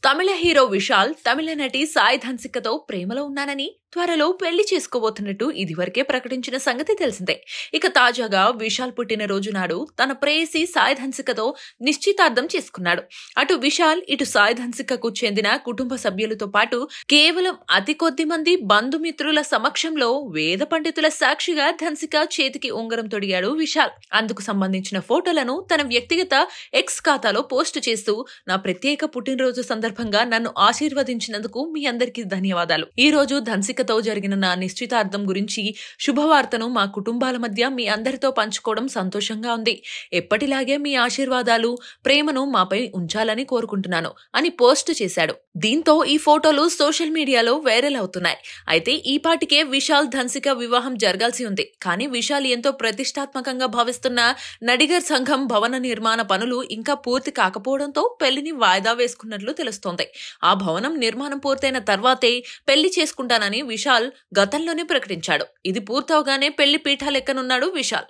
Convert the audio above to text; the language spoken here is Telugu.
తమిళ హీరో విశాల్ తమిళ నటి సాయి ధన్సికతో ప్రేమలో ఉన్నానని త్వరలో పెళ్లి చేసుకోబోతున్నట్టు ఇదివరకే ప్రకటించిన సంగతి తెలిసిందే. ఇక తాజాగా విశాల్ పుట్టినరోజు నాడు తన ప్రేయసి సాయి ధన్సికతో నిశ్చితార్థం చేసుకున్నాడు. అటు విశాల్ ఇటు సాయి ధన్సికకు చెందిన కుటుంబ సభ్యులతో పాటు కేవలం అతి కొద్ది మంది బంధుమిత్రుల సమక్షంలో వేద పండితుల సాక్షిగా ధన్సిక చేతికి ఉంగరం తొడిగాడు విశాల్. అందుకు సంబంధించిన ఫోటోలను తన వ్యక్తిగత ఎక్స్ ఖాతాలో పోస్టు చేస్తూ నా ప్రత్యేక పుట్టినరోజు సందర్భంగా నన్ను ఆశీర్వదించినందుకు మీ అందరికీ ధన్యవాదాలు. ఈ రోజు ధన్సికతో జరిగిన నా నిశ్చితార్థం గురించి శుభవార్తను మా కుటుంబాల మధ్య మీ అందరితో పంచుకోవడం సంతోషంగా ఉంది. ఎప్పటిలాగే మీ ఆశీర్వాదాలు ప్రేమను మాపై ఉంచాలని కోరుకుంటున్నాను అని పోస్ట్ చేశాడు. దీంతో ఈ ఫోటోలు సోషల్ మీడియాలో వైరల్ అవుతున్నాయి. అయితే ఈ పాటికే విశాల్ ధన్సిక వివాహం జరగాల్సి ఉంది. కానీ విశాల్ ఎంతో ప్రతిష్టాత్మకంగా భావిస్తున్న నడిగర్ సంఘం భవన నిర్మాణ పనులు ఇంకా పూర్తి కాకపోవడంతో పెళ్లిని వాయిదా వేసుకున్నట్లు తెలుస్తోంది. ఆ భవనం నిర్మాణం పూర్తయిన తర్వాతే పెళ్లి చేసుకుంటానని విశాల్ గతంలోనే ప్రకటించాడు. ఇది పూర్తవగానే పెళ్లి పీఠాలెక్కనున్నాడు విశాల్.